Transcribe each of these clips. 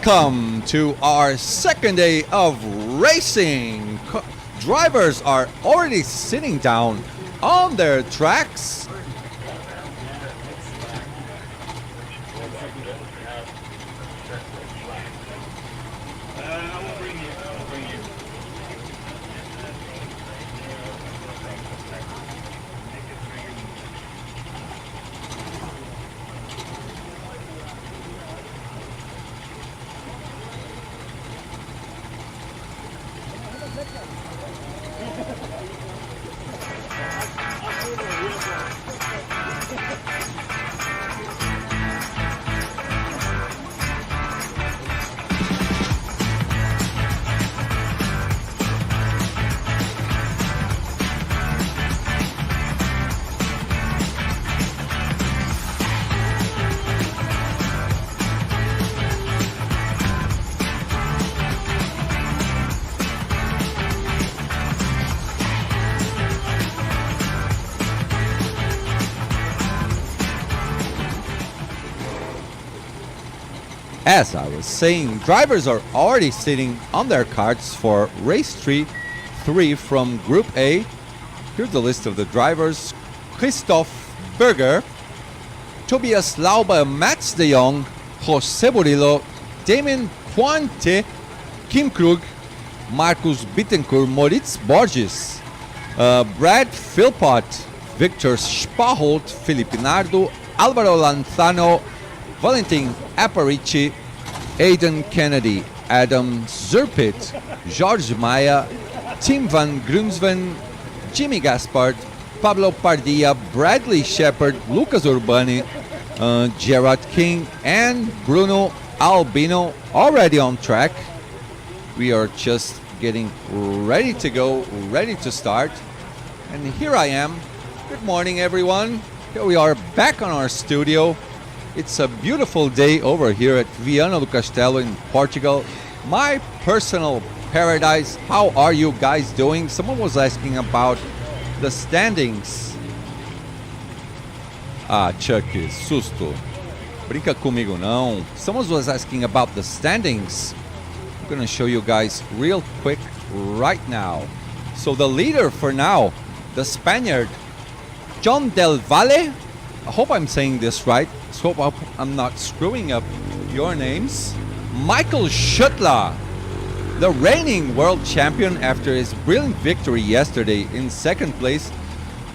Welcome to our second day of racing. Drivers are already sitting down on their tracks. As I was saying, drivers are already sitting on their carts for race 3 from Group A. Here's the list of the drivers: Christoph Berger, Tobias Lauber, Mats de Jong, Jose Burillo, Damien Puente, Kim Krug, Marcus Bittencourt, Moritz Borges, Brad Philpott, Victor Spaholt, Felipe Nardo, Alvaro Lanzano, Valentin Aparici, Aidan Kennedy, Adam Zerpit, George Maya, Tim van Grunsven, Jimmy Gaspard, Pablo Pardilla, Bradley Shepard, Lucas Urbani, Gerard King, and Bruno Albino already on track. We are just getting ready to go, ready to start. And here I am. Good morning, everyone. Here we are back on our studio. It's a beautiful day over here at Viana do Castelo in Portugal, my personal paradise. How are you guys doing? Someone was asking about the standings. Ah, Chuck, susto. Brinca comigo não. Someone was asking about the standings. I'm going to show you guys real quick right now. So the leader for now, the Spaniard, John Del Valle. I hope I'm saying this right. So hope I'm not screwing up your names. Michael Schuttler, the reigning world champion after his brilliant victory yesterday in second place.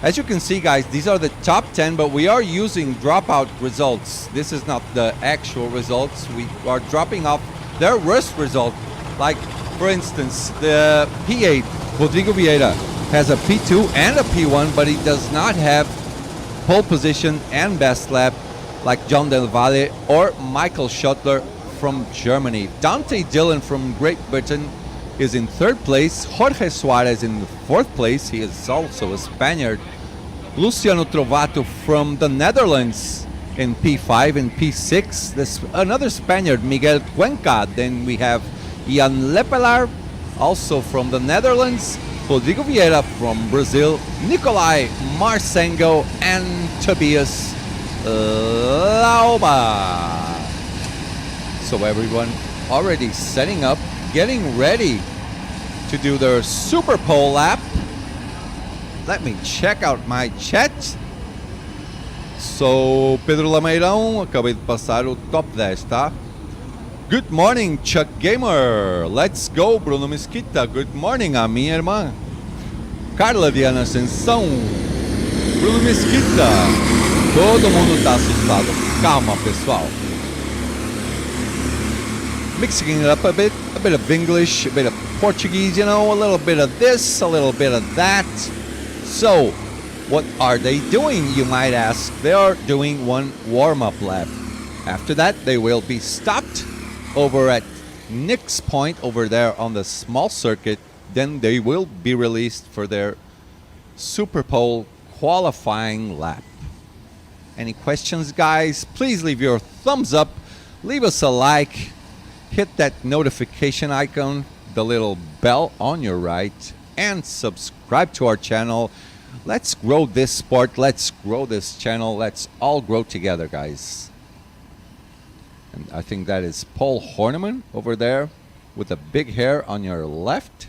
As you can see, guys, these are the top 10, but we are using dropout results. This is not the actual results. We are dropping off their worst result. Like, for instance, the P8, Rodrigo Vieira, has a P2 and a P1, but he does not have pole position and best lap like John Del Valle or Michael Schuttler from Germany. Dante Dillon from Great Britain is in third place. Jorge Suarez in fourth place. He is also a Spaniard. Luciano Trovato from the Netherlands in P5 and P6. This another Spaniard, Miguel Cuenca. Then we have Ian Lepelar, also from the Netherlands. Rodrigo Vieira from Brazil, Nicolai Marcengo, and Tobias Lauba. So everyone already setting up, getting ready to do their Super Pole lap. Let me check out my chat. So, Pedro Lameirão, acabei de passar o top 10, tá? Good morning, Chuck Gamer. Let's go, Bruno Mesquita. Good morning, a minha irmã. Carla Diana Ascensão. Bruno Mesquita. Todo mundo tá assustado. Calma, pessoal. Mixing it up a bit of English, a bit of Portuguese, you know, a little bit of this, a little bit of that. So, what are they doing, you might ask? They are doing one warm-up lap. After that, they will be stopped over at Nick's Point over there on the small circuit. Then they will be released for their Super Pole qualifying lap. Any questions, guys? Please leave your thumbs up, leave us a like, hit that notification icon, the little bell on your right, and subscribe to our channel. Let's grow this sport, let's grow this channel, let's all grow together, guys. And I think that is Paul Horniman over there with the big hair on your left.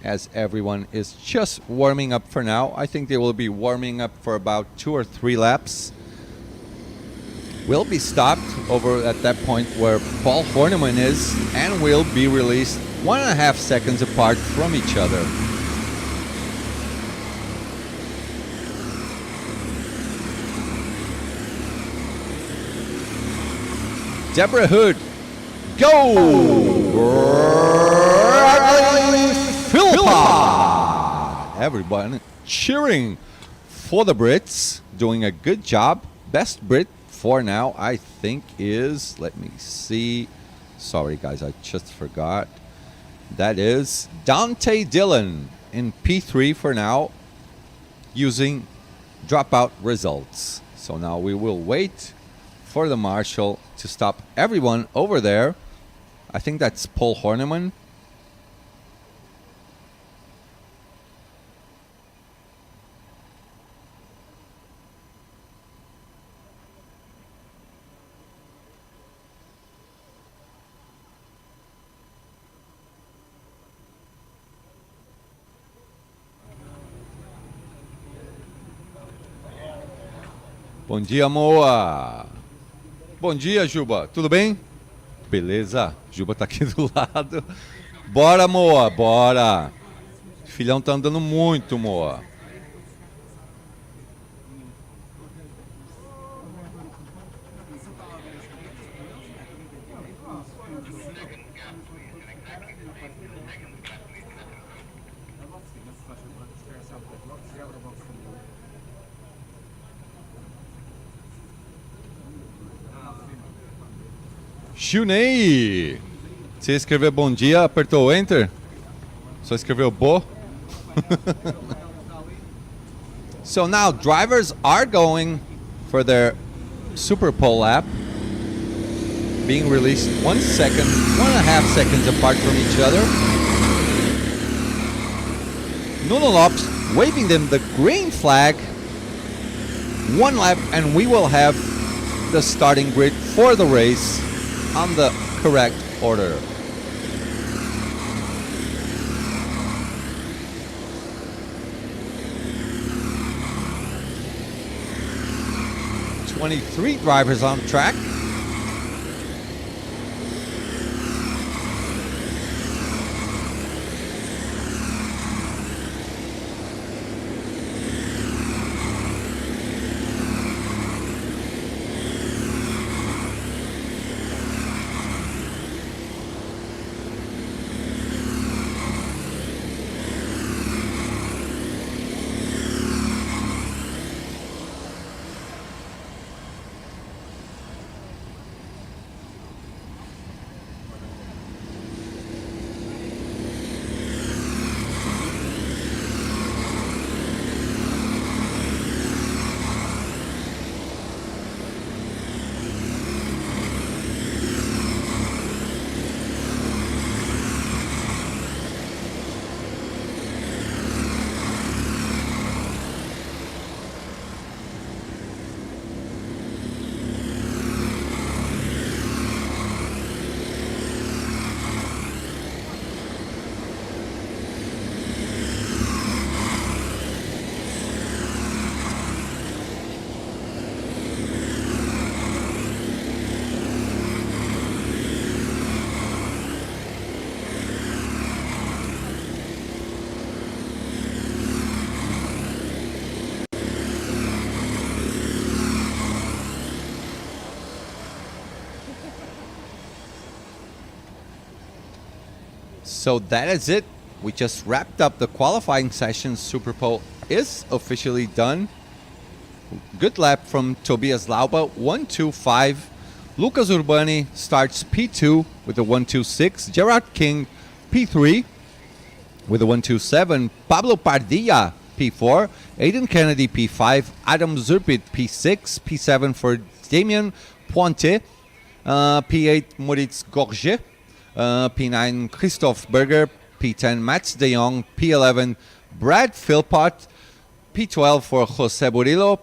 As everyone is just warming up for now. I think they will be warming up for about 2 or 3 laps. Will be stopped over at that point where Paul Horniman is and will be released 1.5 seconds apart from each other. Deborah Hood, go! Philippa! Everyone cheering for the Brits, doing a good job. Best Brit for now, I think, is, let me see. Sorry, guys, I just forgot. That is Dante Dillon in P3 for now, using dropout results. So now we will wait for the marshal to stop everyone over there. I think that's Paul Horniman. Bom dia, Moa. Bom dia, Juba. Tudo bem? Beleza. Juba tá aqui do lado. Bora, Moa, bora. Filhão tá andando muito, Moa. Shunei! Você escreveu bom dia, apertou o Enter? Só escreveu bo? So now drivers are going for their Super Pole lap, being released 1 second, 1.5 seconds apart from each other. Nuno Lopes waving them the green flag. 1 lap and we will have the starting grid for the race on the correct order. Twenty-three drivers on track. So that is it. We just wrapped up the qualifying session. Super Pole is officially done. Good lap from Tobias Lauba, 1.25. Lucas Urbani starts P2 with a 1.26. Gerard King, P3 with a 1.27. Pablo Pardilla, P4. Aiden Kennedy, P5. Adam Zurpit, P6. P7 for Damien Pointe. P8, Moritz Gorget. P9, Christoph Berger. P10, Mats de Jong. P11, Brad Philpott. P12 for Jose Burillo.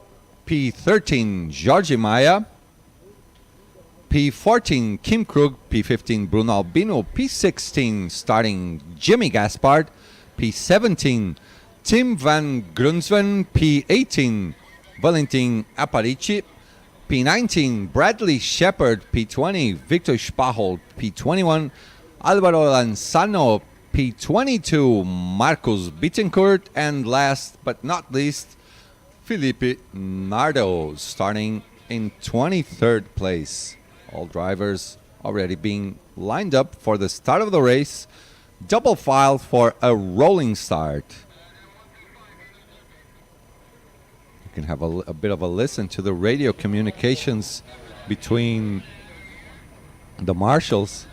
P13, Jorge Maia. P14 Kim Krug, P15 Bruno Albino, P16 starting Jimmy Gaspard, P17 Tim van Grunsven, P18 Valentin Aparici, P19 Bradley Shepard, P20 Victor Spahold, P21 Alvaro Lanzano, P22 Marcos Bittencourt, and last but not least Felipe Nardo starting in 23rd place. All drivers already being lined up for the start of the race. Double file for a rolling start. You can have a bit of a listen to the radio communications between the marshals.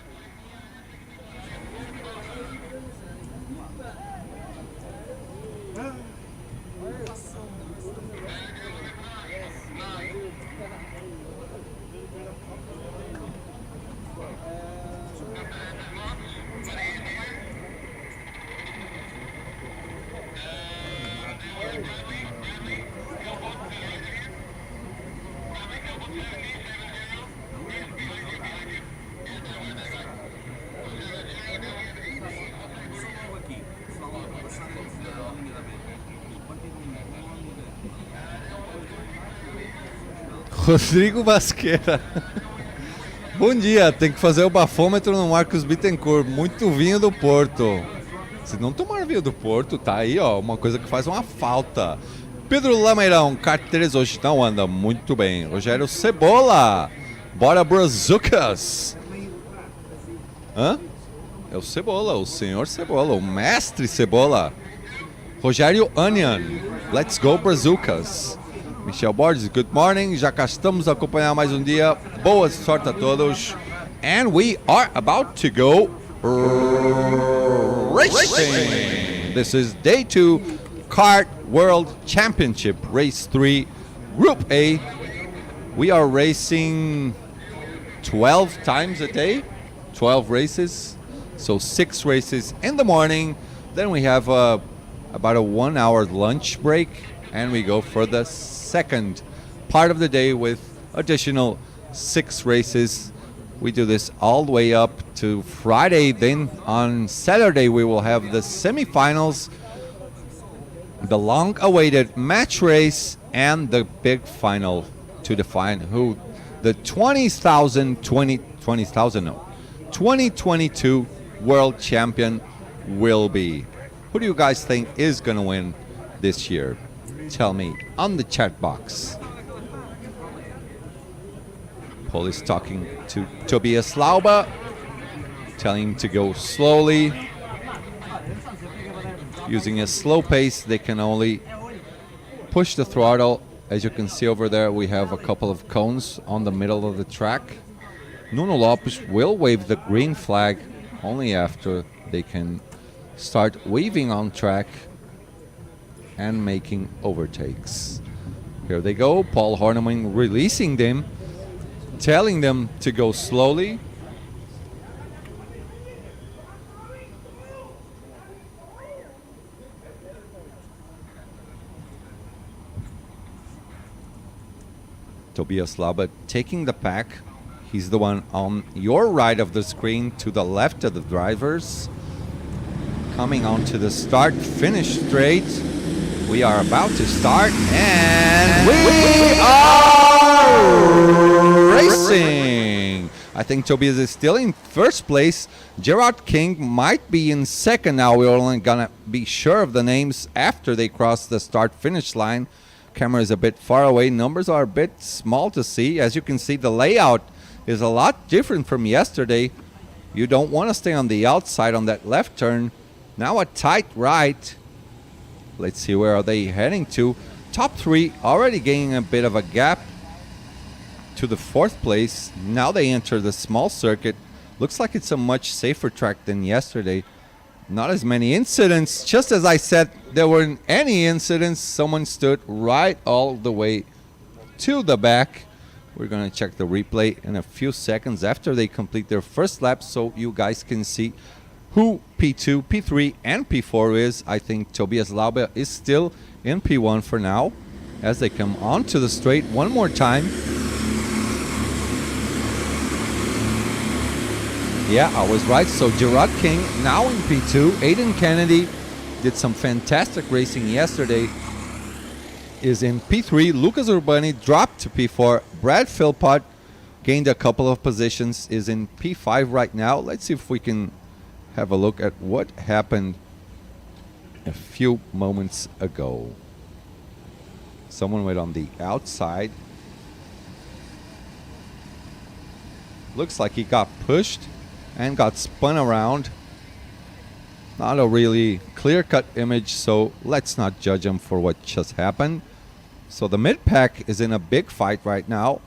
Rodrigo Basqueira. Bom dia, tem que fazer o bafômetro no Marcos Bittencourt. Muito vinho do Porto. Se não tomar vinho do Porto, tá aí, ó, uma coisa que faz uma falta. Pedro Lameirão, kart 3 hoje não anda muito bem. Rogério Cebola. Bora, Brazucas. Hã? É o Cebola, o senhor Cebola, o mestre Cebola. Rogério Onion. Let's go, Brazucas. Michel Borges, good morning. Já cá estamos a acompanhar mais um dia. Boa sorte a todos. And we are about to go racing. This is day 2, Kart World Championship, race 3, Group A. We are racing 12 times a day, 12 races. So 6 races in the morning. Then we have about a 1 hour lunch break. And we go for the second part of the day with additional 6 races. We do this all the way up to Friday. Then on Saturday we will have the semifinals, the long-awaited match race, and the big final to define who the 2022 world champion will be. Who do you guys think is going to win this year? Tell me on the chat box. Paul is talking to Tobias Lauba, telling him to go slowly. Using a slow pace, they can only push the throttle. As you can see over there, we have a couple of cones on the middle of the track. Nuno Lopes will wave the green flag only after they can start waving on track and making overtakes. Here they go, Paul Horneman releasing them, telling them to go slowly. Tobias Lauba taking the pack. He's the one on your right of the screen, to the left of the drivers. Coming onto the start-finish straight. We are about to start, and we are racing. I think Tobias is still in first place. Gerard King might be in second now. We're only gonna be sure of the names after they cross the start-finish line. Camera is a bit far away. Numbers are a bit small to see. As you can see, the layout is a lot different from yesterday. You don't want to stay on the outside on that left turn. Now a tight right. Let's see, where are they heading to? Top 3 already gaining a bit of a gap to the 4th place. Now they enter the small circuit. Looks like it's a much safer track than yesterday. Not as many incidents. Just as I said, there weren't any incidents. Someone stood right all the way to the back. We're going to check the replay in a few seconds after they complete their first lap, so you guys can see who P2, P3, and P4 is. I think Tobias Lauba is still in P1 for now, as they come onto the straight one more time. Yeah, I was right. So Gerard King now in P2. Aiden Kennedy did some fantastic racing yesterday. Is in P3. Lucas Urbani dropped to P4. Brad Philpott gained a couple of positions. Is in P5 right now. Let's see if we can have a look at what happened a few moments ago. Someone went on the outside. Looks like he got pushed and got spun around. Not a really clear-cut image, so let's not judge him for what just happened. So the mid-pack is in a big fight right now.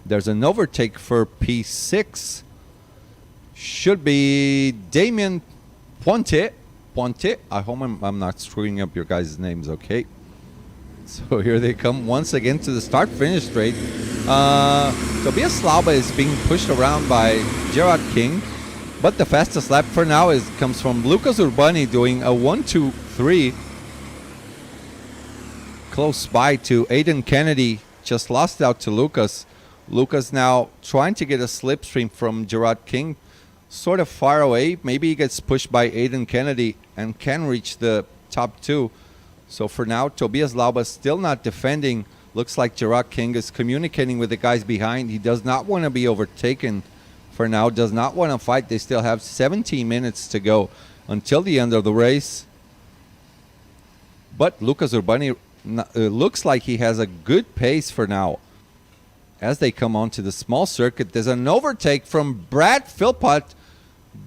There's an overtake for P6. Should be Damien Ponte. I hope I'm not screwing up your guys' names, okay? So here they come once again to the start-finish straight. Tobias Lauba is being pushed around by Gerard King. But the fastest lap for now comes from Lucas Urbani doing a 1-2-3. Close by to Aiden Kennedy. Just lost out to Lucas. Lucas now trying to get a slipstream from Gerard King. Sort of far away. Maybe he gets pushed by Aiden Kennedy and can reach the top two. So for now, Tobias Lauba still not defending. Looks like Gerard King is communicating with the guys behind. He does not want to be overtaken for now. Does not want to fight. They still have 17 minutes to go until the end of the race. But Lucas Urbani looks like he has a good pace for now. As they come onto the small circuit, there's an overtake from Brad Philpott.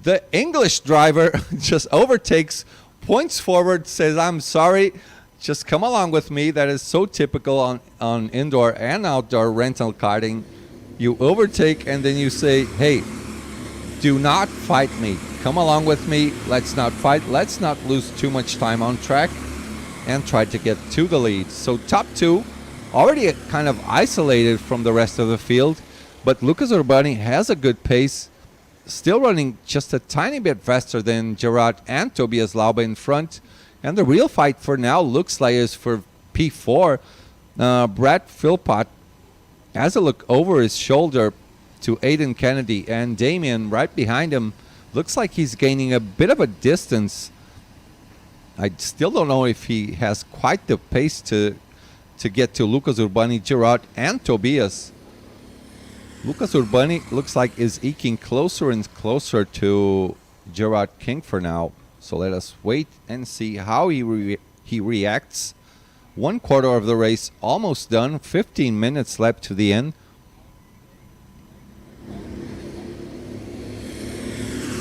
The English driver just overtakes, points forward, says, I'm sorry, just come along with me. That is so typical on indoor and outdoor rental karting. You overtake and then you say, hey, do not fight me. Come along with me. Let's not fight. Let's not lose too much time on track and try to get to the lead. So top two, already kind of isolated from the rest of the field, but Lucas Urbani has a good pace, still running just a tiny bit faster than Gerard and Tobias Lauba in front. And the real fight for now looks like is for P4. Brad Philpott has a look over his shoulder to Aiden Kennedy, and Damien right behind him looks like he's gaining a bit of a distance. I still don't know if he has quite the pace to get to Lucas Urbani, Gerard, and Tobias. Lucas Urbani looks like is eking closer and closer to Gerard King for now. So let us wait and see how he reacts. 1/4 of the race almost done. 15 minutes left to the end.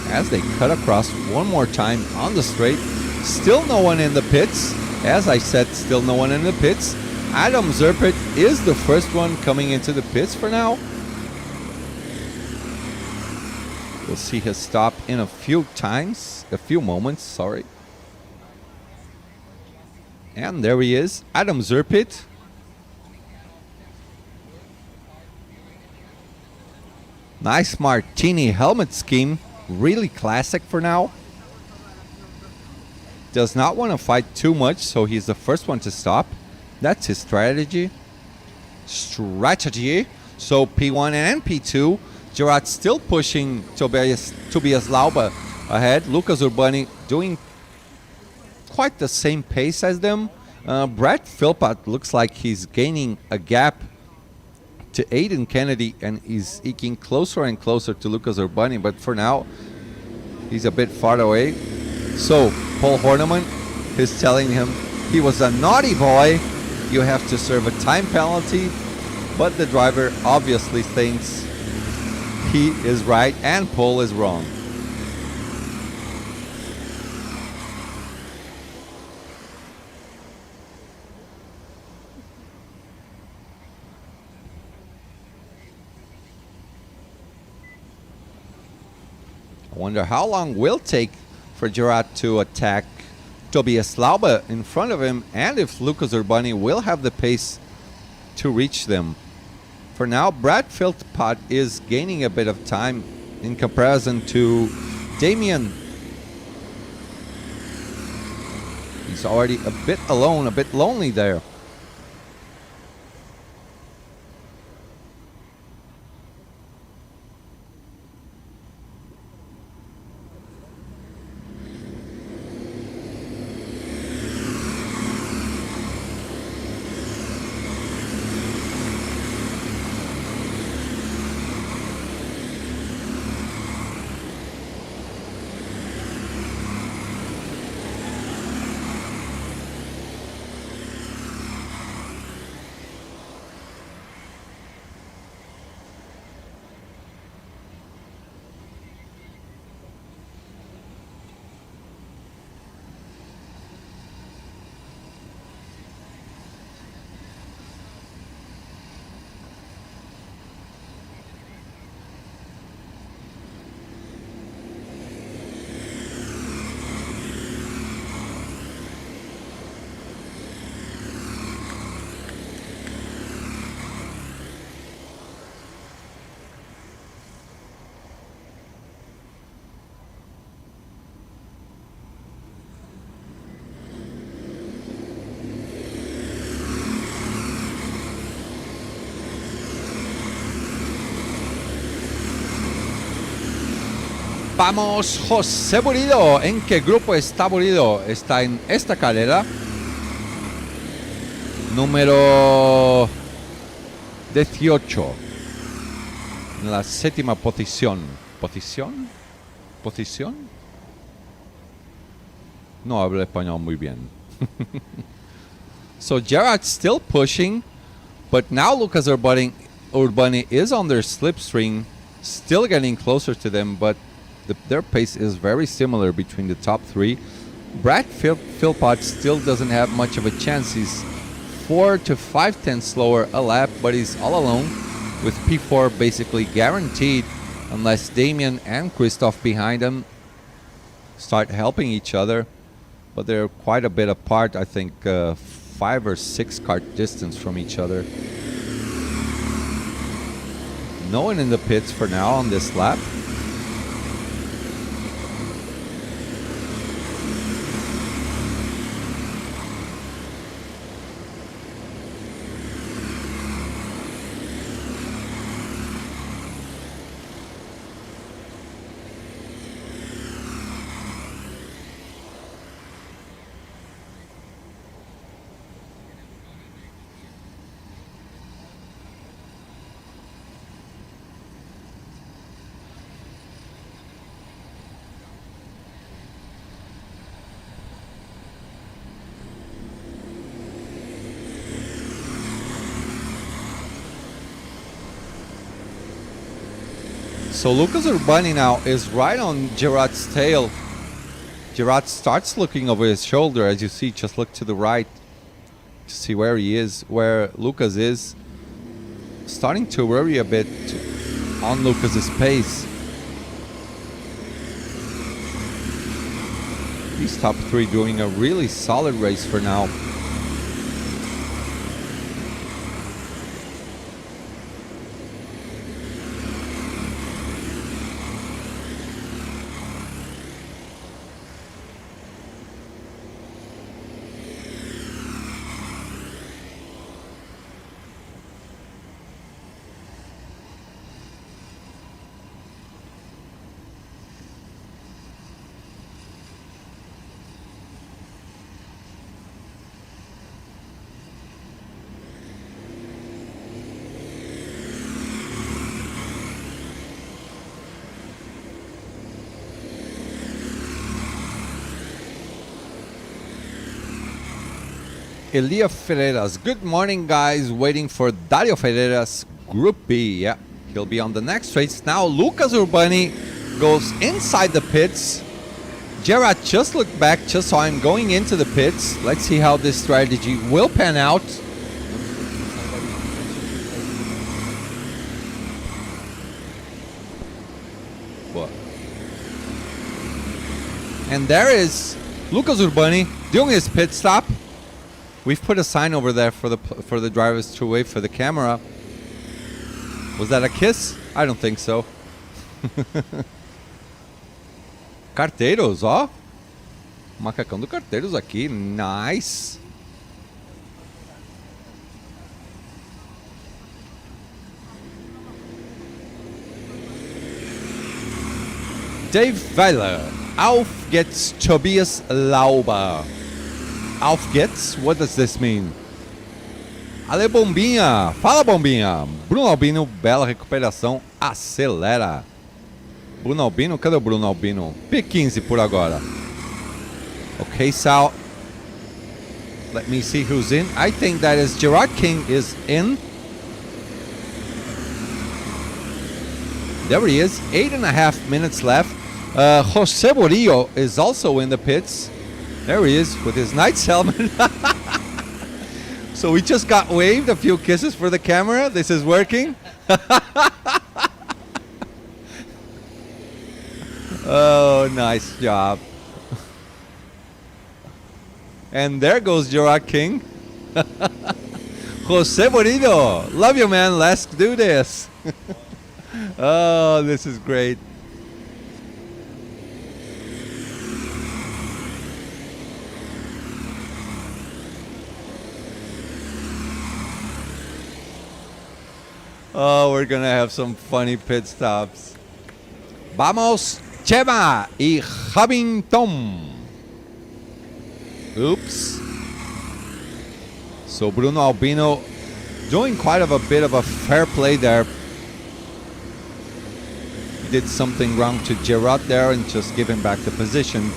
As they cut across one more time on the straight. Still no one in the pits. As I said, still no one in the pits. Adam Zerpit is the first one coming into the pits for now. We'll see his stop in a few moments, sorry. And there he is, Adam Zerpit. Nice martini helmet scheme, really classic for now. Does not want to fight too much, so he's the first one to stop. That's his strategy. So P1 and P2. Gerard still pushing Tobias Lauba ahead. Lucas Urbani doing quite the same pace as them. Brad Philpott looks like he's gaining a gap to Aiden Kennedy and he's eking closer and closer to Lucas Urbani. But for now, he's a bit far away. So Paul Horneman is telling him he was a naughty boy. You have to serve a time penalty. But the driver obviously thinks he is right and Paul is wrong. I wonder how long it will take for Gerard to attack Tobias Lauba in front of him, and if Lucas Urbani will have the pace to reach them. For now, Brad Philpott is gaining a bit of time in comparison to Damien. He's already a bit alone, a bit lonely there. Vamos, José Burido. ¿En qué grupo está Burido? Está en esta carrera. Número 18. En la séptima posición. ¿Posición? ¿Posición? No hablo español muy bien. So Gerard's still pushing, but now Lucas Urbani is on their slipstream, still getting closer to them, but their pace is very similar between the top three. Brad Philpott still doesn't have much of a chance. He's 4 to 5 tenths slower a lap, but he's all alone with P4 basically guaranteed unless Damien and Christoph behind him start helping each other. But they're quite a bit apart, I think 5 or 6 car distance from each other. No one in the pits for now on this lap. So Lucas Urbani now is right on Gerard's tail. Gerard starts looking over his shoulder, as you see. Just look to the right to see where he is, where Lucas is. Starting to worry a bit on Lucas's pace. These top three doing a really solid race for now. Elia Ferreras. Good morning, guys. Waiting for Dario Ferreras, Group B. Yeah, he'll be on the next race. Now Lucas Urbani goes inside the pits. Gerard just looked back, just saw him going into the pits. Let's see how this strategy will pan out. What? And there is Lucas Urbani doing his pit stop. We've put a sign over there for the drivers to wave for the camera. Was that a kiss? I don't think so. Carteiros, ó. Macacão do Carteiros aqui. Nice. Dave Weiler. Auf geht's Tobias Lauber. Auf geht's? What does this mean? Ale Bombinha. Fala, Bombinha. Bruno Albino, bela recuperação. Acelera. Bruno Albino, cadê o Bruno Albino? P15 por agora. Okay, Sal. Let me see who's in. I think that is Gerard King is in. There he is. 8.5 minutes left. Jose Borillo is also in the pits. There he is with his Knight's helmet. So we just got waved, a few kisses for the camera. This is working. Oh, nice job. And there goes Gerard King. Jose Borillo. Love you, man. Let's do this. Oh, this is great. Oh, we're gonna have some funny pit stops. Vamos, Chema y Javington. Oops. So Bruno Albino doing quite a bit of a fair play there. He did something wrong to Gerard there and just give him back the position.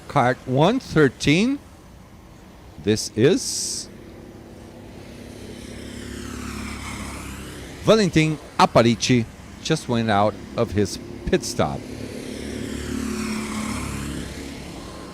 Kart 113. This is Valentin Aparici. Just went out of his pit stop.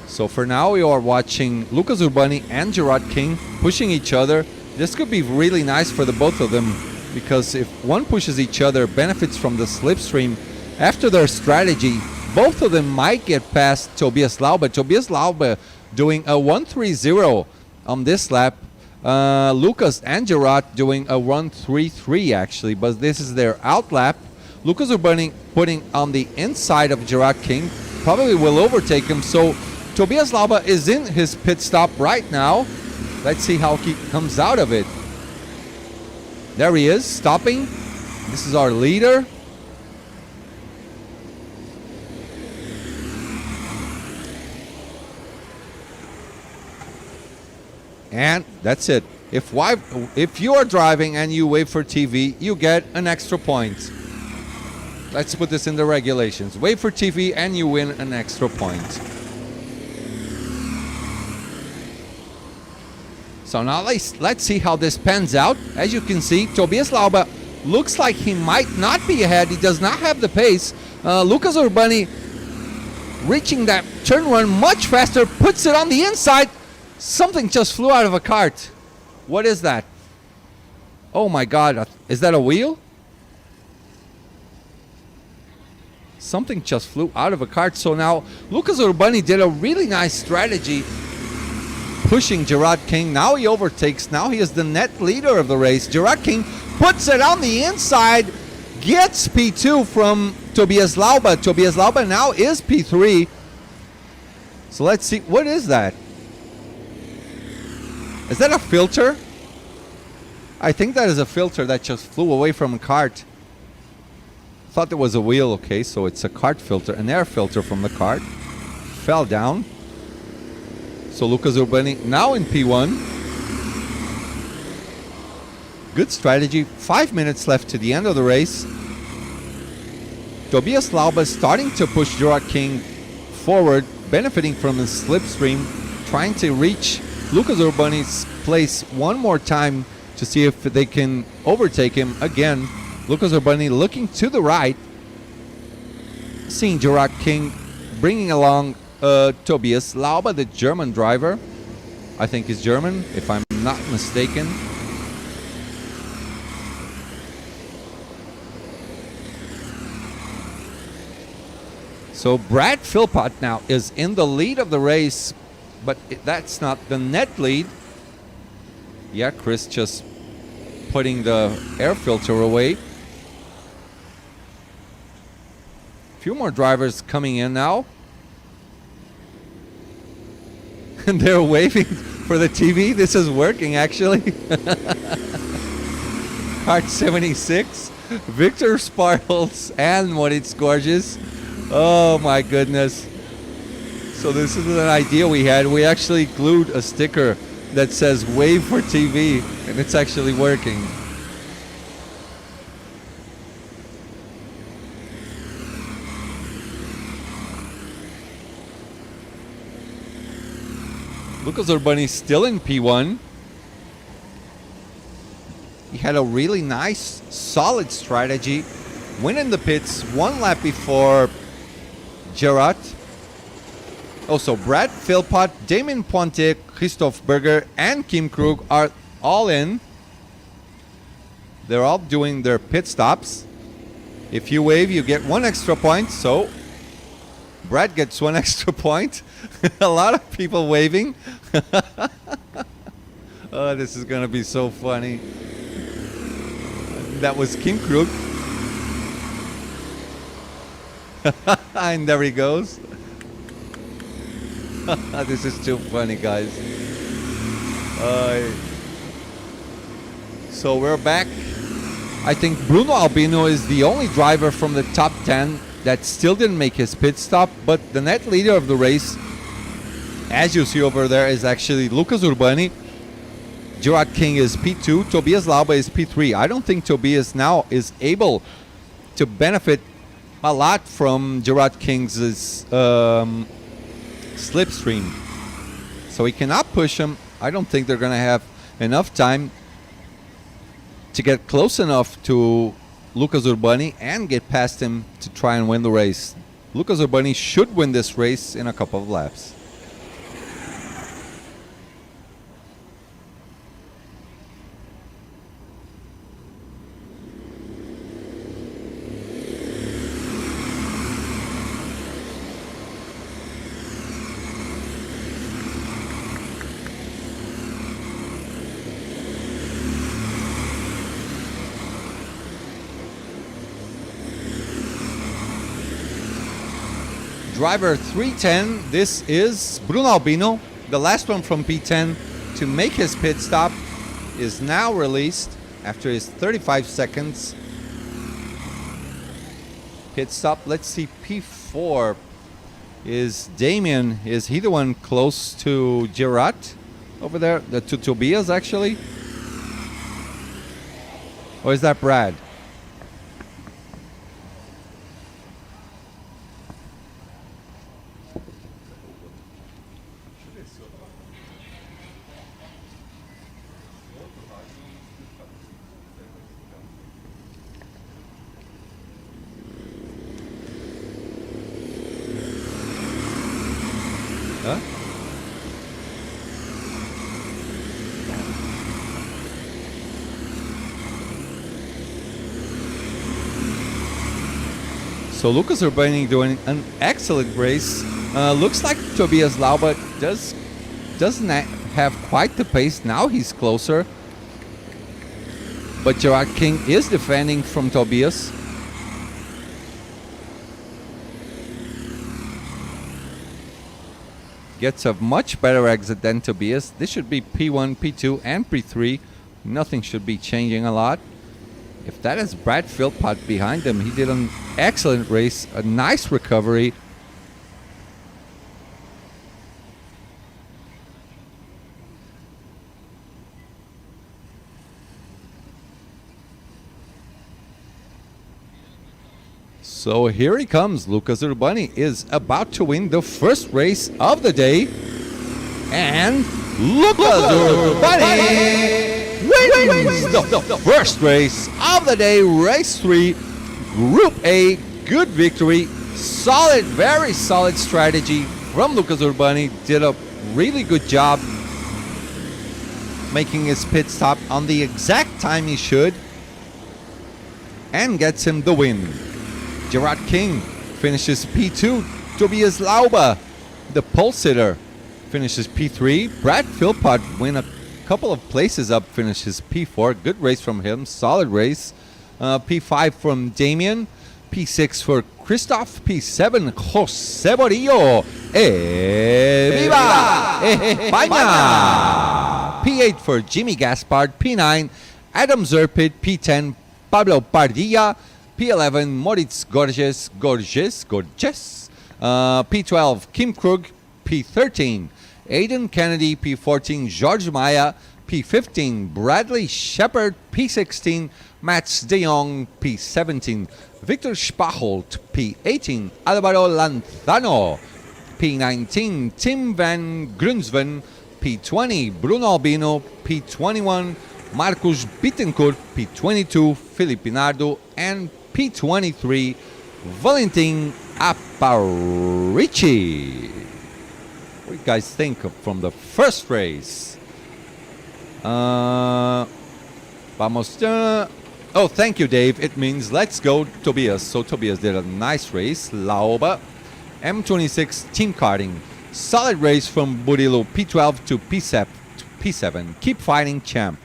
So for now we are watching Lucas Urbani and Gerard King pushing each other. This could be really nice for the both of them, because if one pushes each other, benefits from the slipstream. After their strategy, both of them might get past Tobias Laube. Tobias Laube doing a 1:30 on this lap. Lucas and Gerard doing a 1:33 actually, but this is their out lap. Lucas Urbani putting on the inside of Gerard King, probably will overtake him. So Tobias Laube is in his pit stop right now. Let's see how he comes out of it. There he is, stopping. This is our leader. And that's it. If you are driving and you wait for TV, you get an extra point. Let's put this in the regulations. Wait for TV and you win an extra point. So now let's see how this pans out. As you can see, Tobias Laube looks like he might not be ahead. He does not have the pace. Lucas Urbani reaching that turn one much faster, puts it on the inside. Something just flew out of a cart. What is that? Oh my God, is that a wheel? Something just flew out of a cart. So now Lucas Urbani did a really nice strategy pushing Gerard King. Now he overtakes. Now he is the net leader of the race. Gerard King puts it on the inside, gets P2 from Tobias Laube. Tobias Laube now is P3. So let's see, what is that? Is that a filter? I think that is a filter that just flew away from a cart. Thought it was a wheel. Okay, so it's a cart filter, an air filter from the cart. Fell down. So Lucas Urbani now in P1. Good strategy. 5 minutes left to the end of the race. Tobias Laube starting to push Gerard King forward, benefiting from his slipstream, trying to reach Lucas Urbani's place one more time to see if they can overtake him again. Lucas Urbani looking to the right, seeing Gerard King bringing along Tobias Laube, the German driver. I think he's German, if I'm not mistaken. So Brad Philpott now is in the lead of the race, but that's not the net lead. Yeah, Chris just putting the air filter away. Few more drivers coming in now. And they're waving for the TV. This is working actually. Part 76. Victor Spartles and Moritz Gorges. Oh my goodness. So this is an idea we had. We actually glued a sticker that says wave for TV, and it's actually working. Lucas Urbani still in P1. He had a really nice, solid strategy. Winning the pits one lap before Gerard. Also, Brad Philpott, Damien Pointe, Christoph Berger, and Kim Krug are all in. They're all doing their pit stops. If you wave, you get one extra point. So Brad gets one extra point. A lot of people waving. Oh, this is going to be so funny. That was Kim Krug. And there he goes. This is too funny, guys. So we're back. I think Bruno Albino is the only driver from the top 10 that still didn't make his pit stop, but the net leader of the race, as you see over there, is actually Lucas Urbani. Gerard King is P2, Tobias Lauba is P3. I don't think Tobias now is able to benefit a lot from Gerard King's slipstream. So he cannot push him. I don't think they're going to have enough time to get close enough to Lucas Urbani and get past him to try and win the race. Lucas Urbani should win this race in a couple of laps. Driver 310, this is Bruno Albino, the last one from P10 to make his pit stop, is now released after his 35 seconds pit stop. Let's see, P4 is Damien. Is he the one close to Gerard over there? To Tobias, actually? Or is that Brad? Huh? So Lucas Urbani doing an excellent race. Looks like Tobias Lauba doesn't have quite the pace. Now he's closer. But Gerard King is defending from Tobias. Gets a much better exit than Tobias. This should be P1, P2, and P3. Nothing should be changing a lot. If that is Brad Philpott behind him, he did an excellent race, a nice recovery. So here he comes. Lucas Urbani is about to win the first race of the day. And Lucas Urbani wins the first race of the day, race 3, Group A. Good victory. Solid, very solid strategy from Lucas Urbani. Did a really good job making his pit stop on the exact time he should. And gets him the win. Gerard King finishes P2. Tobias Lauba, the pole sitter, finishes P3. Brad Philpott win a couple of places up, finishes P4. Good race from him, solid race. P5 from Damien. P6 for Christoph. P7, Jose Borillo. Viva España! P8 for Jimmy Gaspard. P9, Adam Zerpit. P10, Pablo Pardilla. P11, Moritz Gorges. P12, Kim Krug. P13, Aidan Kennedy. P14, George Maya. P15, Bradley Shepard. P16, Mats de Jong. P17, Victor Spaholt. P18, Alvaro Lanzano. P19, Tim van Grunsven. P20, Bruno Albino. P21, Marcus Bittencourt. P22, Philip Pinardo. And P23, Valentin Aparici. What do you guys think from the first race? Vamos. Oh, thank you, Dave. It means let's go, Tobias. So Tobias did a nice race. Lauba, M26 team karting. Solid race from Burillo, P12 to P7. Keep fighting, champ.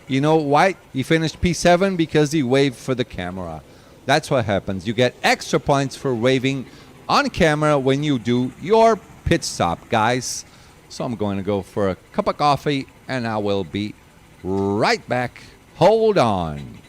You know why he finished P7? Because he waved for the camera. That's what happens. You get extra points for waving on camera when you do your pit stop, guys. So I'm going to go for a cup of coffee, and I will be right back. Hold on.